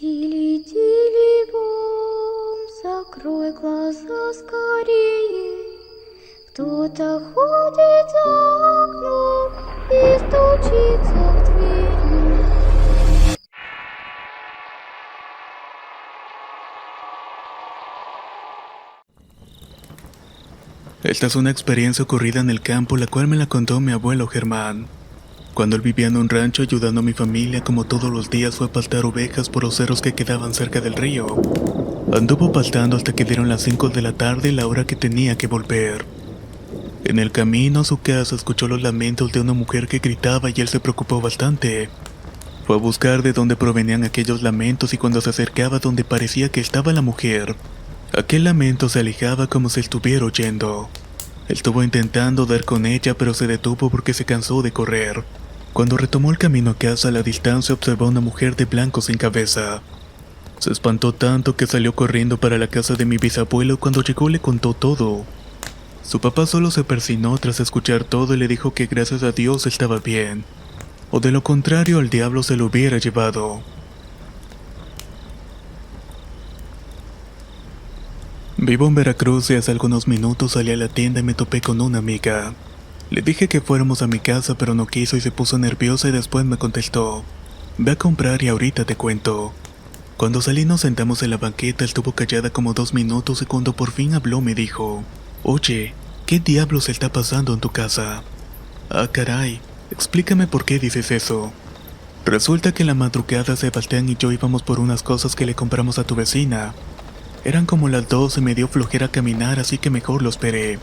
Тили-тили-бом, закрой глаза скорее. Кто-то ходит за окном и стучится в дверь. Esta es una experiencia ocurrida en el campo, la cual me la contó mi abuelo Germán. Cuando él vivía en un rancho ayudando a mi familia, como todos los días fue a pastar ovejas por los cerros que quedaban cerca del río. Anduvo pastando hasta que dieron las 5 de la tarde, la hora que tenía que volver. En el camino a su casa escuchó los lamentos de una mujer que gritaba y él se preocupó bastante. Fue a buscar de dónde provenían aquellos lamentos y cuando se acercaba donde parecía que estaba la mujer, aquel lamento se alejaba como si estuviera oyendo. Estuvo intentando dar con ella, pero se detuvo porque se cansó de correr. Cuando retomó el camino a casa, a la distancia observó a una mujer de blanco sin cabeza. Se espantó tanto que salió corriendo para la casa de mi bisabuelo. Cuando llegó le contó todo. Su papá solo se persinó tras escuchar todo y le dijo que gracias a Dios estaba bien, o de lo contrario el diablo se lo hubiera llevado. Vivo en Veracruz y hace algunos minutos salí a la tienda y me topé con una amiga. Le dije que fuéramos a mi casa pero no quiso y se puso nerviosa y después me contestó: ve a comprar y ahorita te cuento. Cuando salí nos sentamos en la banqueta, estuvo callada como 2 minutos y cuando por fin habló me dijo: oye, ¿qué diablos está pasando en tu casa? Ah, caray, explícame por qué dices eso. Resulta que en la madrugada Sebastián y yo íbamos por unas cosas que le compramos a tu vecina. Eran como las 2 y me dio flojera caminar, así que mejor lo esperé.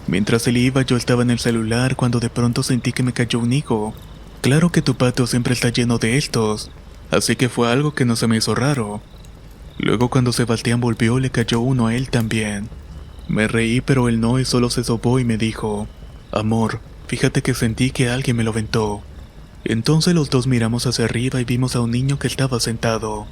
Mientras él iba yo estaba en el celular cuando de pronto sentí que me cayó un higo. Claro que tu patio siempre está lleno de estos, así que fue algo que no se me hizo raro. Luego cuando Sebastián volvió le cayó uno a él también. Me reí pero él no y solo se sobó y me dijo: amor, fíjate que sentí que alguien me lo aventó. Entonces los dos miramos hacia arriba y vimos a un niño que estaba sentado.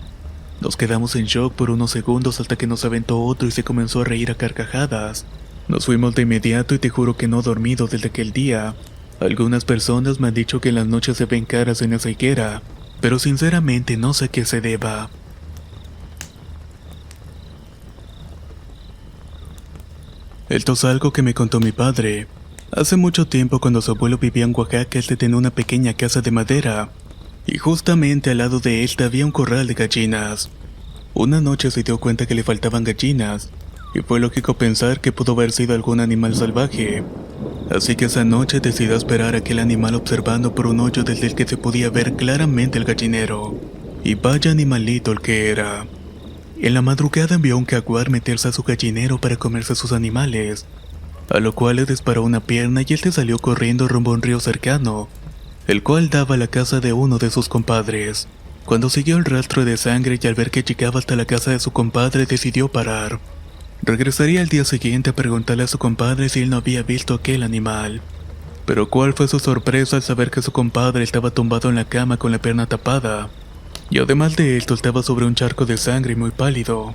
Nos quedamos en shock por unos segundos hasta que nos aventó otro y se comenzó a reír a carcajadas. Nos fuimos de inmediato y te juro que no he dormido desde aquel día. Algunas personas me han dicho que en las noches se ven caras en esa higuera, pero sinceramente no sé a qué se deba. Esto es algo que me contó mi padre. Hace mucho tiempo cuando su abuelo vivía en Oaxaca, él tenía una pequeña casa de madera, y justamente al lado de esta había un corral de gallinas. Una noche se dio cuenta que le faltaban gallinas, y fue lógico pensar que pudo haber sido algún animal salvaje. Así que esa noche decidió esperar a aquel animal observando por un hoyo desde el que se podía ver claramente el gallinero. Y vaya animalito el que era. En la madrugada envió a un jaguar meterse a su gallinero para comerse a sus animales, a lo cual le disparó una pierna y él se salió corriendo rumbo a un río cercano, el cual daba a la casa de uno de sus compadres. Cuando siguió el rastro de sangre y al ver que llegaba hasta la casa de su compadre decidió parar. Regresaría al día siguiente a preguntarle a su compadre si él no había visto aquel animal. Pero cuál fue su sorpresa al saber que su compadre estaba tumbado en la cama con la pierna tapada, y además de esto estaba sobre un charco de sangre y muy pálido.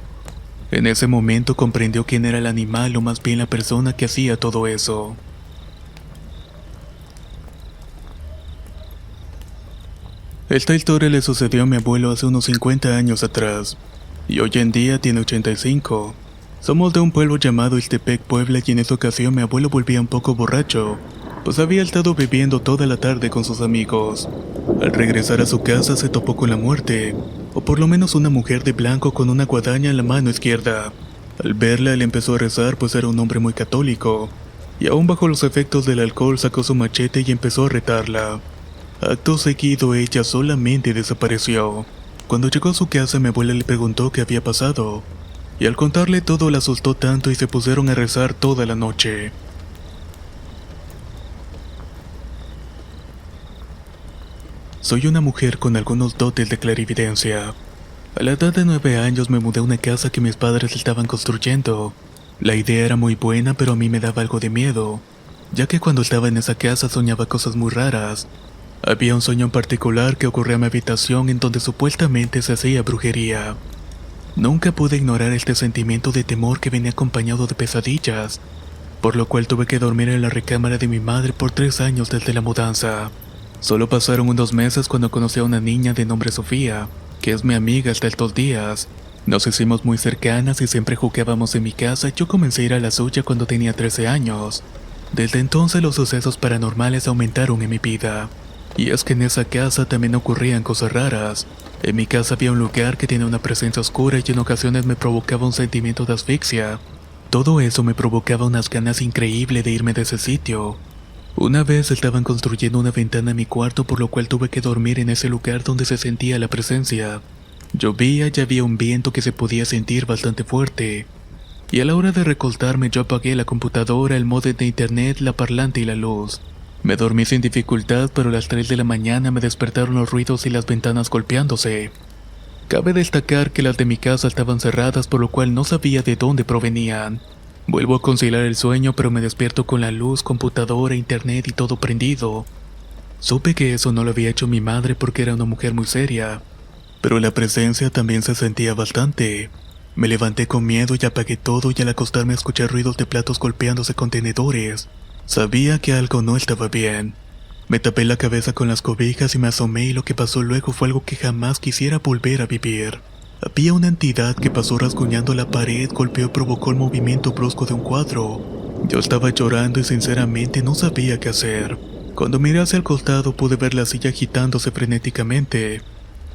En ese momento comprendió quién era el animal o más bien la persona que hacía todo eso. Esta historia le sucedió a mi abuelo hace unos 50 años atrás, y hoy en día tiene 85. Somos de un pueblo llamado Ixtepec, Puebla, y en esa ocasión mi abuelo volvía un poco borracho, pues había estado bebiendo toda la tarde con sus amigos. Al regresar a su casa se topó con la muerte, o por lo menos una mujer de blanco con una guadaña en la mano izquierda. Al verla él empezó a rezar pues era un hombre muy católico, y aún bajo los efectos del alcohol sacó su machete y empezó a retarla. Acto seguido ella solamente desapareció. Cuando llegó a su casa mi abuela le preguntó qué había pasado, y al contarle todo la asustó tanto y se pusieron a rezar toda la noche. Soy una mujer con algunos dotes de clarividencia. A la edad de 9 años me mudé a una casa que mis padres estaban construyendo. La idea era muy buena, pero a mí me daba algo de miedo, ya que cuando estaba en esa casa soñaba cosas muy raras. Había un sueño en particular que ocurría en mi habitación en donde supuestamente se hacía brujería. Nunca pude ignorar este sentimiento de temor que venía acompañado de pesadillas, por lo cual tuve que dormir en la recámara de mi madre por 3 años desde la mudanza. Solo pasaron unos meses cuando conocí a una niña de nombre Sofía, que es mi amiga hasta estos días. Nos hicimos muy cercanas y siempre jugábamos en mi casa. Yo comencé a ir a la suya cuando tenía 13 años. Desde entonces los sucesos paranormales aumentaron en mi vida. Y es que en esa casa también ocurrían cosas raras. En mi casa había un lugar que tenía una presencia oscura y en ocasiones me provocaba un sentimiento de asfixia. Todo eso me provocaba unas ganas increíbles de irme de ese sitio. Una vez estaban construyendo una ventana en mi cuarto, por lo cual tuve que dormir en ese lugar donde se sentía la presencia. Llovía y había un viento que se podía sentir bastante fuerte. Y a la hora de recostarme yo apagué la computadora, el módem de internet, la parlante y la luz. Me dormí sin dificultad, pero a las 3 de la mañana me despertaron los ruidos y las ventanas golpeándose. Cabe destacar que las de mi casa estaban cerradas, por lo cual no sabía de dónde provenían. Vuelvo a conciliar el sueño, pero me despierto con la luz, computadora, internet y todo prendido. Supe que eso no lo había hecho mi madre porque era una mujer muy seria, pero la presencia también se sentía bastante. Me levanté con miedo y apagué todo, y al acostarme escuché ruidos de platos golpeándose con tenedores. Sabía que algo no estaba bien. Me tapé la cabeza con las cobijas y me asomé, y lo que pasó luego fue algo que jamás quisiera volver a vivir. Había una entidad que pasó rasguñando la pared, golpeó y provocó el movimiento brusco de un cuadro. Yo estaba llorando y sinceramente no sabía qué hacer. Cuando miré hacia el costado pude ver la silla agitándose frenéticamente.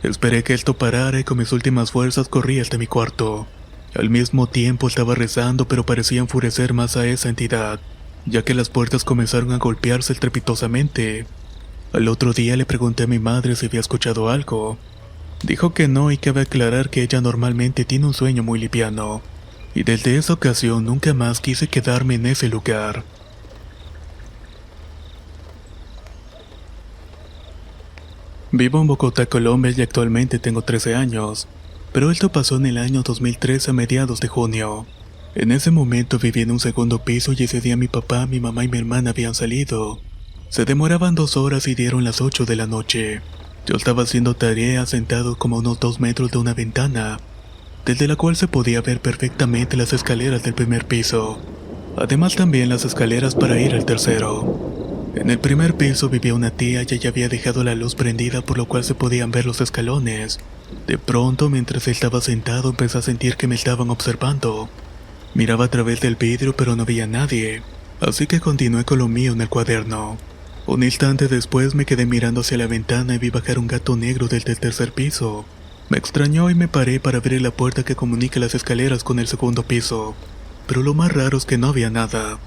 Esperé que esto parara y con mis últimas fuerzas corrí hasta mi cuarto. Al mismo tiempo estaba rezando, pero parecía enfurecer más a esa entidad, ya que las puertas comenzaron a golpearse estrepitosamente. Al otro día le pregunté a mi madre si había escuchado algo. Dijo que no, y cabe aclarar que ella normalmente tiene un sueño muy liviano, y desde esa ocasión nunca más quise quedarme en ese lugar. Vivo en Bogotá, Colombia, y actualmente tengo 13 años, pero esto pasó en el año 2003 a mediados de junio. En ese momento vivía en un segundo piso y ese día mi papá, mi mamá y mi hermana habían salido. Se demoraban 2 horas y dieron las 8 de la noche. Yo estaba haciendo tarea sentado como a unos 2 metros de una ventana, desde la cual se podía ver perfectamente las escaleras del primer piso. Además también las escaleras para ir al tercero. En el primer piso vivía una tía y ella había dejado la luz prendida, por lo cual se podían ver los escalones. De pronto, mientras estaba sentado, empecé a sentir que me estaban observando. Miraba a través del vidrio, pero no veía a nadie, así que continué con lo mío en el cuaderno. Un instante después me quedé mirando hacia la ventana y vi bajar un gato negro desde el tercer piso. Me extrañó y me paré para abrir la puerta que comunica las escaleras con el segundo piso, pero lo más raro es que no había nada.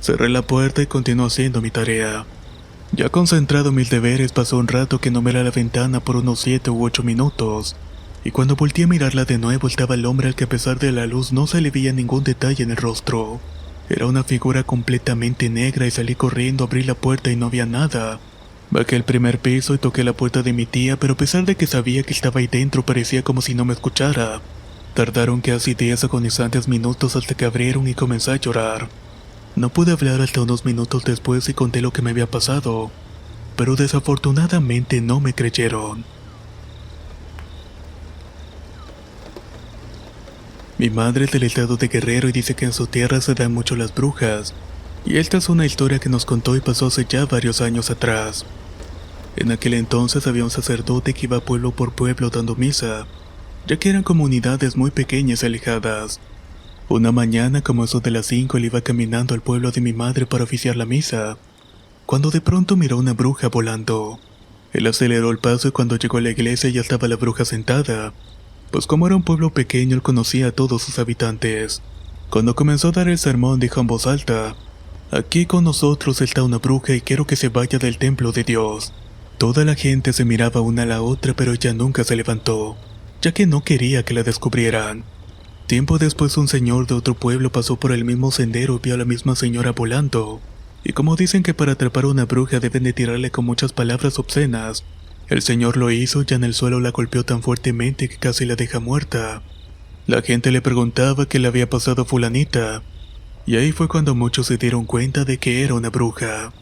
Cerré la puerta y continué haciendo mi tarea. Ya concentrado en mis deberes, pasó un rato que no miré a la ventana por unos 7 u 8 minutos, y cuando volteé a mirarla de nuevo estaba el hombre al que a pesar de la luz no se le veía ningún detalle en el rostro. Era una figura completamente negra y salí corriendo, abrí la puerta y no había nada. Bajé al primer piso y toqué la puerta de mi tía, pero a pesar de que sabía que estaba ahí dentro parecía como si no me escuchara. Tardaron casi 10 agonizantes minutos hasta que abrieron y comencé a llorar. No pude hablar hasta unos minutos después y conté lo que me había pasado, pero desafortunadamente no me creyeron. Mi madre es del estado de Guerrero y dice que en su tierra se dan mucho las brujas, y esta es una historia que nos contó y pasó hace ya varios años atrás. En aquel entonces había un sacerdote que iba pueblo por pueblo dando misa, ya que eran comunidades muy pequeñas y alejadas. Una mañana, como eso de las 5, él iba caminando al pueblo de mi madre para oficiar la misa, cuando de pronto miró una bruja volando. Él aceleró el paso y cuando llegó a la iglesia ya estaba la bruja sentada, pues como era un pueblo pequeño él conocía a todos sus habitantes. Cuando comenzó a dar el sermón dijo en voz alta: «Aquí con nosotros está una bruja y quiero que se vaya del templo de Dios». Toda la gente se miraba una a la otra, pero ella nunca se levantó, ya que no quería que la descubrieran. Tiempo después un señor de otro pueblo pasó por el mismo sendero y vio a la misma señora volando. Y como dicen que para atrapar a una bruja deben de tirarle con muchas palabras obscenas, el señor lo hizo y en el suelo la golpeó tan fuertemente que casi la deja muerta. La gente le preguntaba qué le había pasado a fulanita, y ahí fue cuando muchos se dieron cuenta de que era una bruja.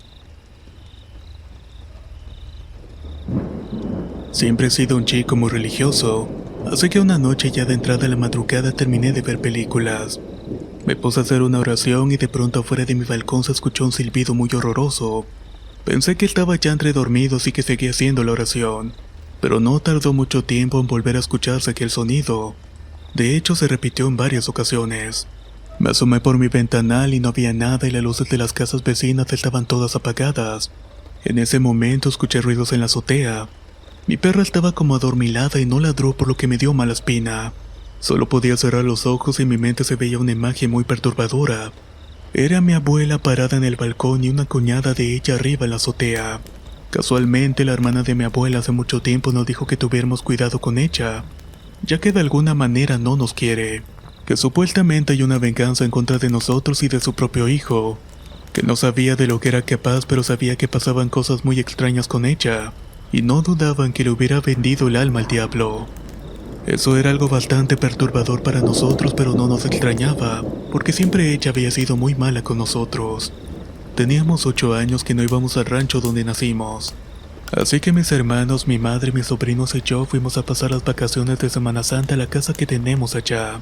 Siempre he sido un chico muy religioso, así que una noche ya de entrada a la madrugada terminé de ver películas. Me puse a hacer una oración y de pronto afuera de mi balcón se escuchó un silbido muy horroroso. Pensé que estaba ya entre dormidos y que seguía haciendo la oración. pero no tardó mucho tiempo en volver a escucharse aquel sonido. De hecho, se repitió en varias ocasiones. Me asomé por mi ventanal y no había nada y las luces de las casas vecinas estaban todas apagadas. En ese momento escuché ruidos en la azotea. Mi perra estaba como adormilada y no ladró, por lo que me dio mala espina. Solo podía cerrar los ojos y en mi mente se veía una imagen muy perturbadora. Era mi abuela parada en el balcón y una cuñada de ella arriba en la azotea. Casualmente, la hermana de mi abuela hace mucho tiempo nos dijo que tuviéramos cuidado con ella, ya que de alguna manera no nos quiere, que supuestamente hay una venganza en contra de nosotros y de su propio hijo, que no sabía de lo que era capaz, pero sabía que pasaban cosas muy extrañas con ella, y no dudaban que le hubiera vendido el alma al diablo. Eso era algo bastante perturbador para nosotros, pero no nos extrañaba, porque siempre ella había sido muy mala con nosotros. Teníamos 8 años que no íbamos al rancho donde nacimos. Así que mis hermanos, mi madre, mis sobrinos y yo fuimos a pasar las vacaciones de Semana Santa a la casa que tenemos allá.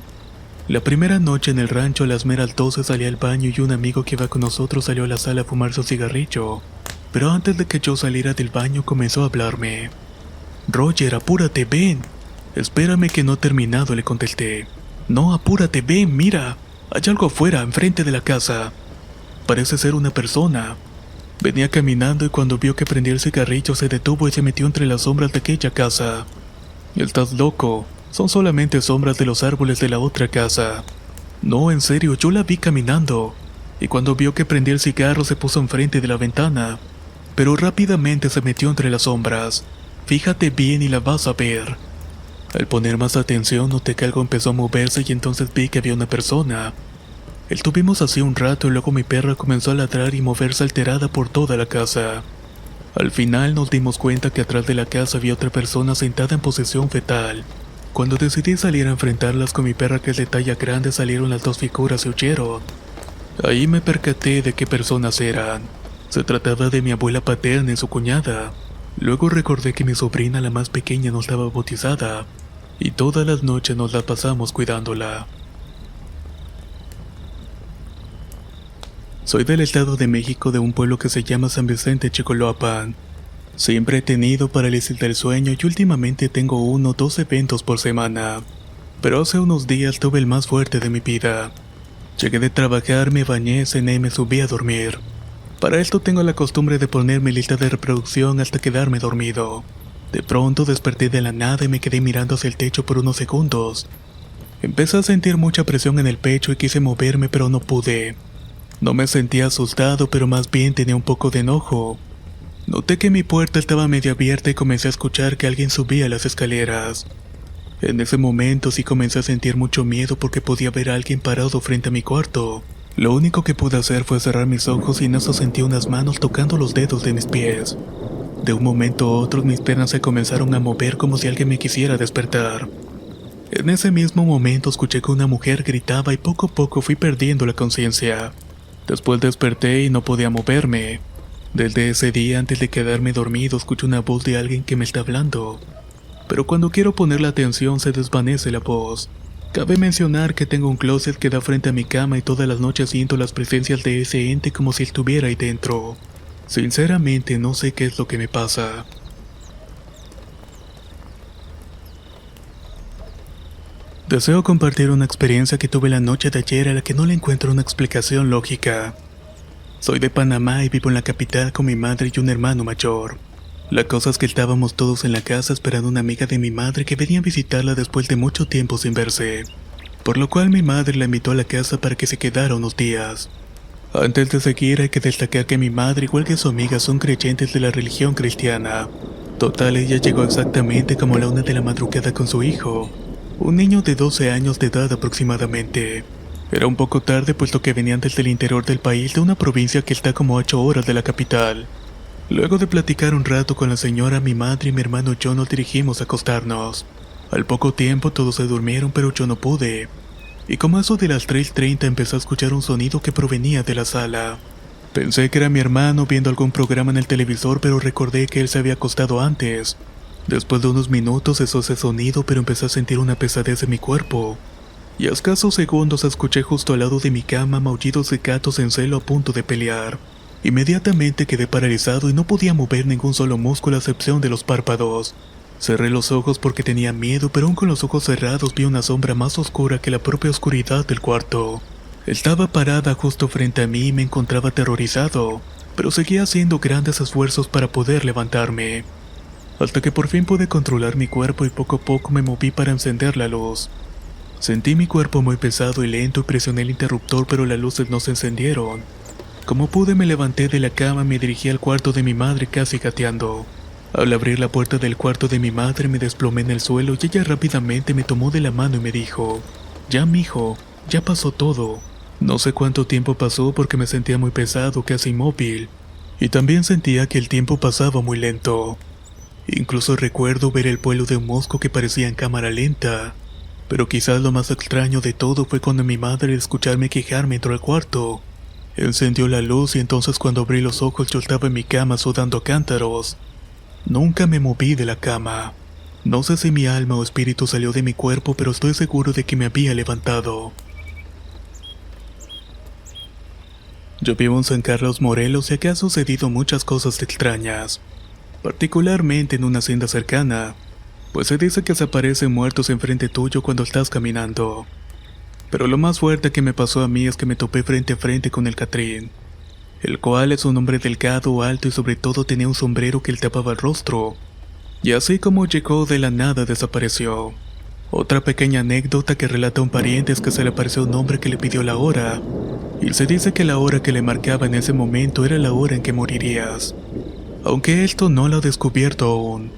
La primera noche en el rancho a las meras 12 salí al baño y un amigo que iba con nosotros salió a la sala a fumar su cigarrillo. Pero antes de que yo saliera del baño comenzó a hablarme. «Roger, apúrate, ven». «Espérame que no he terminado», le contesté. «No, apúrate, ven, mira. Hay algo afuera, enfrente de la casa. Parece ser una persona». Venía caminando y cuando vio que prendía el cigarrillo se detuvo y se metió entre las sombras de aquella casa. «Estás loco, son solamente sombras de los árboles de la otra casa». «No, en serio, yo la vi caminando». Y cuando vio que prendía el cigarro se puso enfrente de la ventana, pero rápidamente se metió entre las sombras. «Fíjate bien y la vas a ver». Al poner más atención noté que algo empezó a moverse y entonces vi que había una persona. Estuvimos así un rato y luego mi perra comenzó a ladrar y moverse alterada por toda la casa. Al final nos dimos cuenta que atrás de la casa había otra persona sentada en posición fetal. Cuando decidí salir a enfrentarlas con mi perra, que es de talla grande, salieron las dos figuras y huyeron. Ahí me percaté de qué personas eran. Se trataba de mi abuela paterna y su cuñada. Luego recordé que mi sobrina, la más pequeña, no estaba bautizada, y todas las noches nos la pasamos cuidándola. Soy del Estado de México, de un pueblo que se llama San Vicente Chicoloapan. Siempre he tenido parálisis del sueño y últimamente tengo 1 o 2 eventos por semana. Pero hace unos días tuve el más fuerte de mi vida. Llegué de trabajar, me bañé, cené y me subí a dormir. Para esto tengo la costumbre de poner mi lista de reproducción hasta quedarme dormido. De pronto desperté de la nada y me quedé mirando hacia el techo por unos segundos. Empecé a sentir mucha presión en el pecho y quise moverme, pero no pude. No me sentía asustado, pero más bien tenía un poco de enojo. Noté que mi puerta estaba medio abierta y comencé a escuchar que alguien subía las escaleras. En ese momento sí comencé a sentir mucho miedo porque podía ver a alguien parado frente a mi cuarto. Lo único que pude hacer fue cerrar mis ojos y en eso sentí unas manos tocando los dedos de mis pies. De un momento a otro mis piernas se comenzaron a mover como si alguien me quisiera despertar. En ese mismo momento escuché que una mujer gritaba y poco a poco fui perdiendo la conciencia. Después desperté y no podía moverme. Desde ese día, antes de quedarme dormido, escucho una voz de alguien que me está hablando. Pero cuando quiero poner la atención se desvanece la voz. Cabe mencionar que tengo un closet que da frente a mi cama y todas las noches siento las presencias de ese ente como si estuviera ahí dentro. Sinceramente no sé qué es lo que me pasa. Deseo compartir una experiencia que tuve la noche de ayer a la que no le encuentro una explicación lógica. Soy de Panamá y vivo en la capital con mi madre y un hermano mayor. La cosa es que estábamos todos en la casa esperando a una amiga de mi madre que venía a visitarla después de mucho tiempo sin verse, por lo cual mi madre la invitó a la casa para que se quedara unos días. Antes de seguir hay que destacar que mi madre, igual que su amiga, son creyentes de la religión cristiana. Total, ella llegó exactamente como a la 1 de la madrugada con su hijo, un niño de 12 años de edad aproximadamente. Era un poco tarde puesto que venían desde el interior del país, de una provincia que está como a 8 horas de la capital. Luego de platicar un rato con la señora, mi madre y mi hermano y yo nos dirigimos a acostarnos. Al poco tiempo todos se durmieron, pero yo no pude. Y como eso de las 3:30 empecé a escuchar un sonido que provenía de la sala. Pensé que era mi hermano viendo algún programa en el televisor, pero recordé que él se había acostado antes. Después de unos minutos cesó ese sonido, pero empecé a sentir una pesadez en mi cuerpo. Y a escasos segundos escuché justo al lado de mi cama maullidos de gatos en celo a punto de pelear. Inmediatamente quedé paralizado y no podía mover ningún solo músculo a excepción de los párpados. Cerré los ojos porque tenía miedo, pero aún con los ojos cerrados vi una sombra más oscura que la propia oscuridad del cuarto. Estaba parada justo frente a mí y me encontraba aterrorizado, pero seguía haciendo grandes esfuerzos para poder levantarme. Hasta que por fin pude controlar mi cuerpo y poco a poco me moví para encender la luz. Sentí mi cuerpo muy pesado y lento y presioné el interruptor, pero las luces no se encendieron. Como pude me levanté de la cama y me dirigí al cuarto de mi madre casi gateando. Al abrir la puerta del cuarto de mi madre me desplomé en el suelo y ella rápidamente me tomó de la mano y me dijo: «Ya, mijo, ya pasó todo». No sé cuánto tiempo pasó porque me sentía muy pesado, casi inmóvil, y también sentía que el tiempo pasaba muy lento. Incluso recuerdo ver el vuelo de un mosco que parecía en cámara lenta, pero quizás lo más extraño de todo fue cuando mi madre, al escucharme quejarme, entró al cuarto. Encendió la luz y entonces cuando abrí los ojos yo estaba en mi cama sudando a cántaros. Nunca me moví de la cama. No sé si mi alma o espíritu salió de mi cuerpo, pero estoy seguro de que me había levantado. Yo vivo en San Carlos, Morelos, y aquí han sucedido muchas cosas extrañas, particularmente en una hacienda cercana, pues se dice que se aparecen muertos enfrente tuyo cuando estás caminando. Pero lo más fuerte que me pasó a mí es que me topé frente a frente con el Catrín, el cual es un hombre delgado, alto y sobre todo tenía un sombrero que le tapaba el rostro, y así como llegó de la nada desapareció. Otra pequeña anécdota que relata un pariente es que se le apareció un hombre que le pidió la hora, y se dice que la hora que le marcaba en ese momento era la hora en que morirías, aunque esto no lo ha descubierto aún.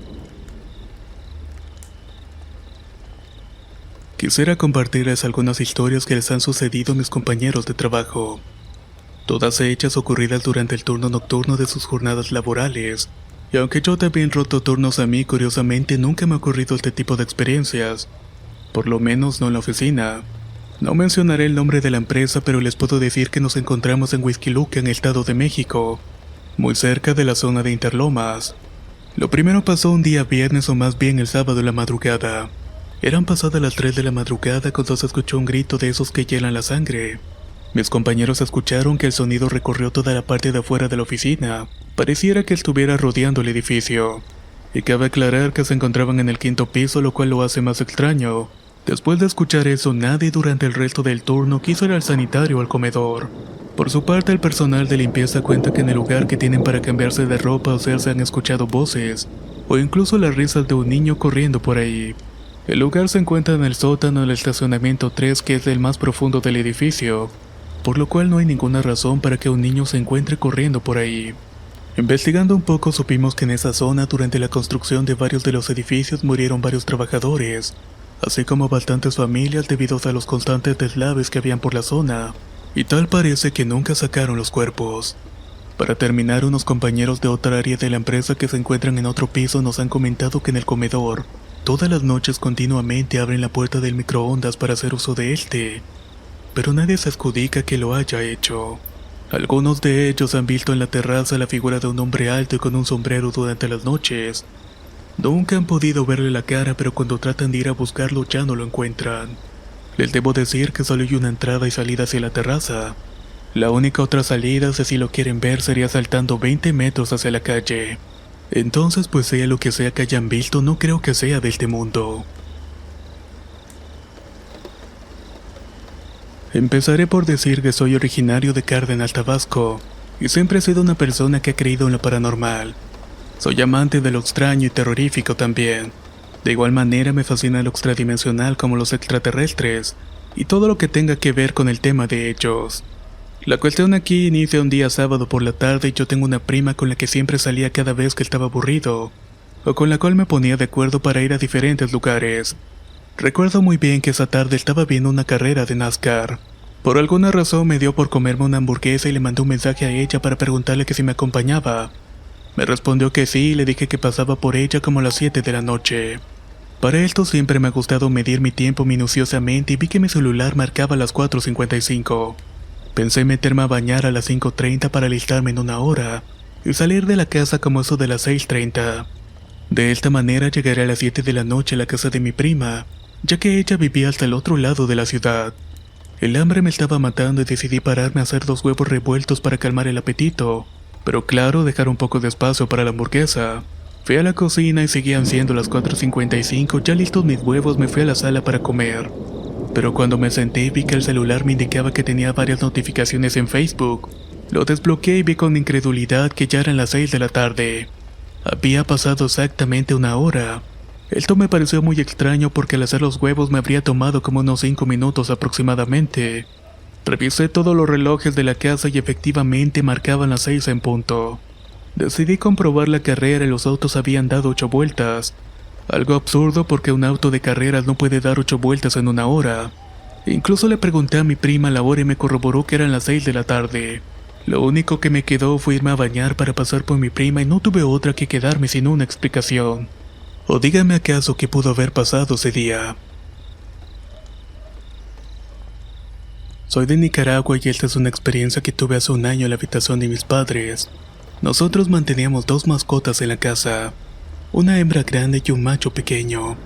Quisiera compartirles algunas historias que les han sucedido a mis compañeros de trabajo, todas hechas ocurridas durante el turno nocturno de sus jornadas laborales, y aunque yo también roto turnos a mí, curiosamente nunca me ha ocurrido este tipo de experiencias, por lo menos no en la oficina. No mencionaré el nombre de la empresa, pero les puedo decir que nos encontramos en Huixquiluca, en el Estado de México, muy cerca de la zona de Interlomas. Lo primero pasó un día viernes, o más bien el sábado en la madrugada. Eran pasadas las 3 de la madrugada cuando se escuchó un grito de esos que hielan la sangre. Mis compañeros escucharon que el sonido recorrió toda la parte de afuera de la oficina. Pareciera que estuviera rodeando el edificio. Y cabe aclarar que se encontraban en el 5º piso, lo cual lo hace más extraño. Después de escuchar eso, nadie durante el resto del turno quiso ir al sanitario o al comedor. Por su parte, el personal de limpieza cuenta que en el lugar que tienen para cambiarse de ropa o sea, se han escuchado voces, o incluso las risas de un niño corriendo por ahí. El lugar se encuentra en el sótano del estacionamiento 3, que es el más profundo del edificio, por lo cual no hay ninguna razón para que un niño se encuentre corriendo por ahí. Investigando un poco supimos que en esa zona durante la construcción de varios de los edificios murieron varios trabajadores, así como bastantes familias debido a los constantes deslaves que habían por la zona, y tal parece que nunca sacaron los cuerpos. Para terminar, unos compañeros de otra área de la empresa que se encuentran en otro piso nos han comentado que en el comedor, todas las noches continuamente abren la puerta del microondas para hacer uso de este, pero nadie se adjudica que lo haya hecho. Algunos de ellos han visto en la terraza la figura de un hombre alto y con un sombrero durante las noches. Nunca han podido verle la cara, pero cuando tratan de ir a buscarlo ya no lo encuentran. Les debo decir que solo hay una entrada y salida hacia la terraza. La única otra salida, si lo quieren ver, sería saltando 20 metros hacia la calle. Entonces, pues sea lo que sea que hayan visto, no creo que sea de este mundo. Empezaré por decir que soy originario de Cárdenas, Tabasco, y siempre he sido una persona que ha creído en lo paranormal. Soy amante de lo extraño y terrorífico también. De igual manera me fascina lo extradimensional como los extraterrestres, y todo lo que tenga que ver con el tema de ellos. La cuestión aquí inicia un día sábado por la tarde y yo tengo una prima con la que siempre salía cada vez que estaba aburrido, o con la cual me ponía de acuerdo para ir a diferentes lugares. Recuerdo muy bien que esa tarde estaba viendo una carrera de NASCAR. Por alguna razón me dio por comerme una hamburguesa y le mandé un mensaje a ella para preguntarle que si me acompañaba. Me respondió que sí y le dije que pasaba por ella como a las 7 de la noche. Para esto siempre me ha gustado medir mi tiempo minuciosamente y vi que mi celular marcaba las 4:55. Pensé meterme a bañar a las 5:30 para alistarme en una hora y salir de la casa como eso de las 6:30. De esta manera llegaré a las 7 de la noche a la casa de mi prima, ya que ella vivía hasta el otro lado de la ciudad. El hambre me estaba matando y decidí pararme a hacer 2 huevos revueltos para calmar el apetito, pero claro, dejar un poco de espacio para la hamburguesa. Fui a la cocina y seguían siendo las 4:55, ya listos mis huevos me fui a la sala para comer. Pero cuando me senté vi que el celular me indicaba que tenía varias notificaciones en Facebook. Lo desbloqueé y vi con incredulidad que ya eran las 6 de la tarde. Había pasado exactamente una hora. Esto me pareció muy extraño porque al hacer los huevos me habría tomado como unos 5 minutos aproximadamente. Revisé todos los relojes de la casa y efectivamente marcaban las 6 en punto. Decidí comprobar la carrera y los autos habían dado 8 vueltas. Algo absurdo porque un auto de carreras no puede dar 8 vueltas en una hora. Incluso le pregunté a mi prima la hora y me corroboró que eran las 6 de la tarde. Lo único que me quedó fue irme a bañar para pasar por mi prima y no tuve otra que quedarme sin una explicación. O dígame acaso qué pudo haber pasado ese día. Soy de Nicaragua y esta es una experiencia que tuve hace un año en la habitación de mis padres. Nosotros manteníamos 2 mascotas en la casa, una hembra grande y un macho pequeño.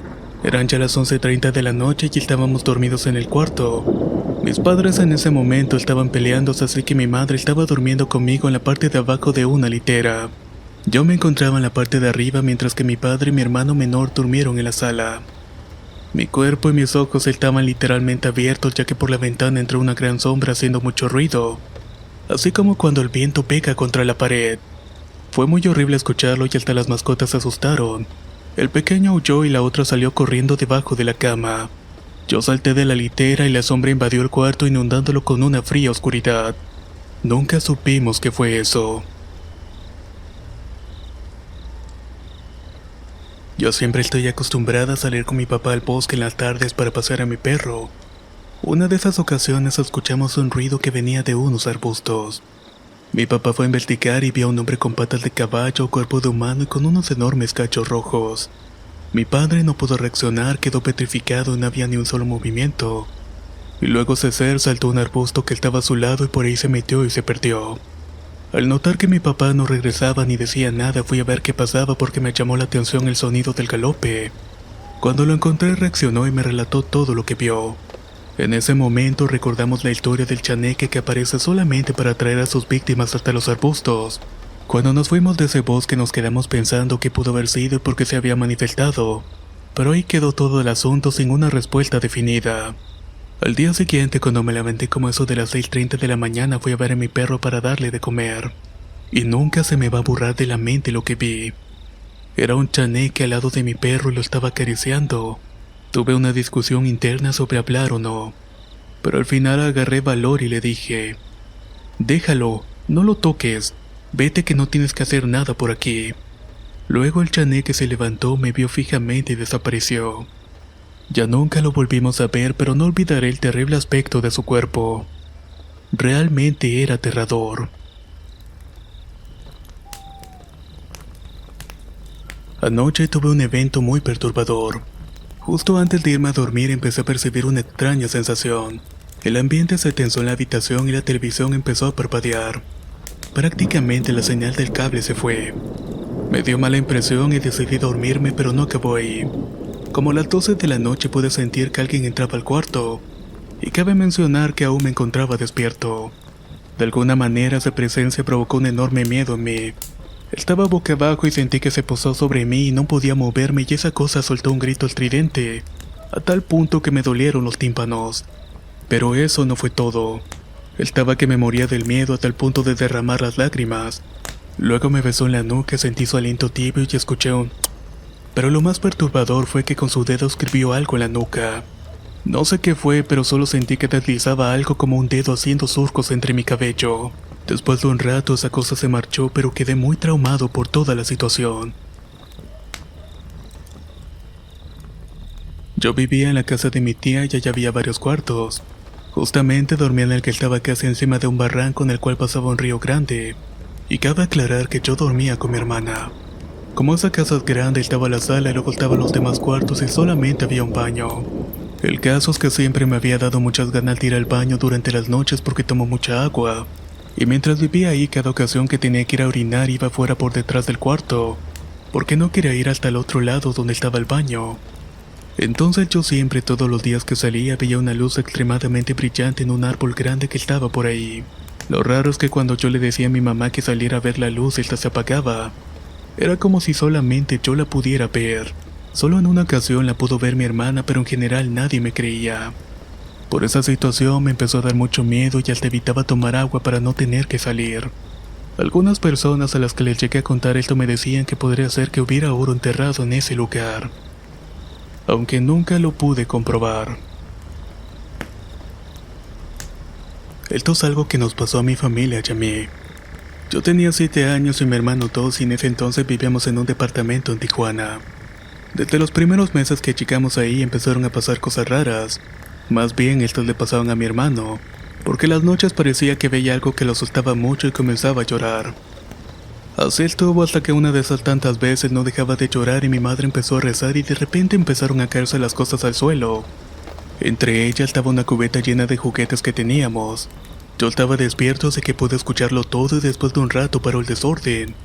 Eran ya las 11:30 de la noche y estábamos dormidos en el cuarto. Mis padres en ese momento estaban peleándose, así que mi madre estaba durmiendo conmigo en la parte de abajo de una litera. Yo me encontraba en la parte de arriba mientras que mi padre y mi hermano menor durmieron en la sala. Mi cuerpo y mis ojos estaban literalmente abiertos ya que por la ventana entró una gran sombra haciendo mucho ruido, así como cuando el viento pega contra la pared. Fue muy horrible escucharlo y hasta las mascotas se asustaron. El pequeño huyó y la otra salió corriendo debajo de la cama. Yo salté de la litera y la sombra invadió el cuarto inundándolo con una fría oscuridad. Nunca supimos qué fue eso. Yo siempre estoy acostumbrada a salir con mi papá al bosque en las tardes para pasear a mi perro. Una de esas ocasiones escuchamos un ruido que venía de unos arbustos. Mi papá fue a investigar y vio a un hombre con patas de caballo, cuerpo de humano y con unos enormes cachos rojos. Mi padre no pudo reaccionar, quedó petrificado y no había ni un solo movimiento. Y luego César saltó un arbusto que estaba a su lado y por ahí se metió y se perdió. Al notar que mi papá no regresaba ni decía nada, fui a ver qué pasaba porque me llamó la atención el sonido del galope. Cuando lo encontré reaccionó y me relató todo lo que vio. En ese momento recordamos la historia del chaneque que aparece solamente para atraer a sus víctimas hasta los arbustos. Cuando nos fuimos de ese bosque nos quedamos pensando qué pudo haber sido y por qué se había manifestado, pero ahí quedó todo el asunto sin una respuesta definida. Al día siguiente, cuando me levanté como eso de las 6:30 de la mañana, fui a ver a mi perro para darle de comer. Y nunca se me va a borrar de la mente lo que vi. Era un chaneque al lado de mi perro y lo estaba acariciando. Tuve una discusión interna sobre hablar o no, pero al final agarré valor y le dije: déjalo, no lo toques, vete que no tienes que hacer nada por aquí. Luego el chaneque se levantó, me vio fijamente y desapareció. Ya nunca lo volvimos a ver, pero no olvidaré el terrible aspecto de su cuerpo. Realmente era aterrador. Anoche tuve un evento muy perturbador. Justo antes de irme a dormir empecé a percibir una extraña sensación. El ambiente se tensó en la habitación y la televisión empezó a parpadear. Prácticamente la señal del cable se fue. Me dio mala impresión y decidí dormirme, pero no acabó ahí. Como a las 12 de la noche pude sentir que alguien entraba al cuarto, y cabe mencionar que aún me encontraba despierto. De alguna manera esa presencia provocó un enorme miedo en mí. Estaba boca abajo y sentí que se posó sobre mí y no podía moverme y esa cosa soltó un grito estridente, a tal punto que me dolieron los tímpanos. Pero eso no fue todo. Estaba que me moría del miedo a tal punto de derramar las lágrimas. Luego me besó en la nuca, sentí su aliento tibio y escuché un... Pero lo más perturbador fue que con su dedo escribió algo en la nuca. No sé qué fue, pero solo sentí que deslizaba algo como un dedo haciendo surcos entre mi cabello. Después de un rato esa cosa se marchó, pero quedé muy traumado por toda la situación. Yo vivía en la casa de mi tía y allá había varios cuartos. Justamente dormía en el que estaba casi encima de un barranco en el cual pasaba un río grande. Y cabe aclarar que yo dormía con mi hermana. Como esa casa es grande, estaba la sala y luego estaban los demás cuartos y solamente había un baño. El caso es que siempre me había dado muchas ganas de ir al baño durante las noches porque tomo mucha agua. Y mientras vivía ahí, cada ocasión que tenía que ir a orinar iba fuera por detrás del cuarto, porque no quería ir hasta el otro lado donde estaba el baño. Entonces yo siempre, todos los días que salía, veía una luz extremadamente brillante en un árbol grande que estaba por ahí. Lo raro es que cuando yo le decía a mi mamá que saliera a ver la luz, esta se apagaba. Era como si solamente yo la pudiera ver. Solo en una ocasión la pudo ver mi hermana, pero en general nadie me creía. Por esa situación me empezó a dar mucho miedo y hasta evitaba tomar agua para no tener que salir. Algunas personas a las que les llegué a contar esto me decían que podría ser que hubiera oro enterrado en ese lugar, aunque nunca lo pude comprobar. Esto es algo que nos pasó a mi familia y a mí. Yo tenía 7 años y mi hermano 2 y en ese entonces vivíamos en un departamento en Tijuana. Desde los primeros meses que llegamos ahí empezaron a pasar cosas raras. Más bien estos le pasaban a mi hermano, porque las noches parecía que veía algo que lo asustaba mucho y comenzaba a llorar. Así estuvo hasta que una de esas tantas veces no dejaba de llorar y mi madre empezó a rezar y de repente empezaron a caerse las cosas al suelo. Entre ellas estaba una cubeta llena de juguetes que teníamos. Yo estaba despierto así que pude escucharlo todo y después de un rato paró el desorden.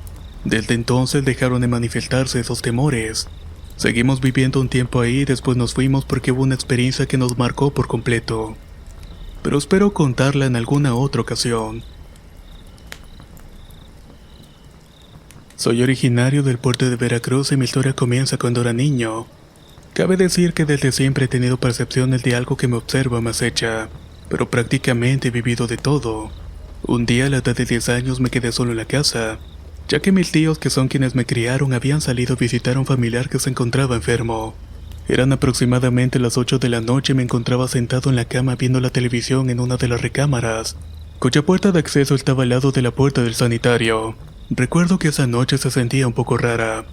Desde entonces dejaron de manifestarse esos temores. Seguimos viviendo un tiempo ahí y después nos fuimos porque hubo una experiencia que nos marcó por completo. Pero espero contarla en alguna otra ocasión. Soy originario del puerto de Veracruz y mi historia comienza cuando era niño. Cabe decir que desde siempre he tenido percepciones de algo que me observa o me acecha, pero prácticamente he vivido de todo. Un día a la edad de 10 años me quedé solo en la casa, ya que mis tíos, que son quienes me criaron, habían salido a visitar a un familiar que se encontraba enfermo. Eran aproximadamente las 8 de la noche y me encontraba sentado en la cama viendo la televisión en una de las recámaras, cuya puerta de acceso estaba al lado de la puerta del sanitario. Recuerdo que esa noche se sentía un poco rara,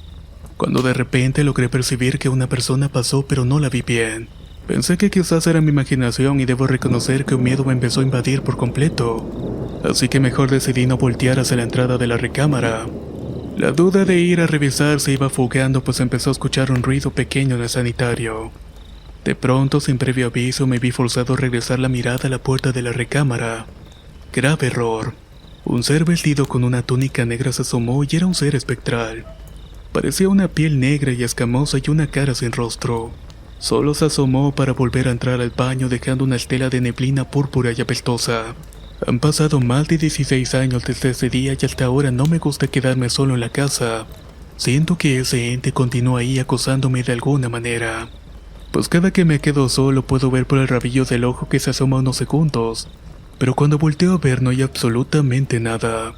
cuando de repente logré percibir que una persona pasó pero no la vi bien. Pensé que quizás era mi imaginación y debo reconocer que un miedo me empezó a invadir por completo, así que mejor decidí no voltear hacia la entrada de la recámara. La duda de ir a revisar se iba fugando pues empezó a escuchar un ruido pequeño en el sanitario. De pronto, sin previo aviso, me vi forzado a regresar la mirada a la puerta de la recámara. Grave error. Un ser vestido con una túnica negra se asomó y era un ser espectral. Parecía una piel negra y escamosa y una cara sin rostro. Solo se asomó para volver a entrar al baño dejando una estela de neblina púrpura y apestosa. Han pasado más de 16 años desde ese día y hasta ahora no me gusta quedarme solo en la casa. Siento que ese ente continúa ahí acosándome de alguna manera. Pues cada que me quedo solo puedo ver por el rabillo del ojo que se asoma unos segundos, pero cuando volteo a ver no hay absolutamente nada.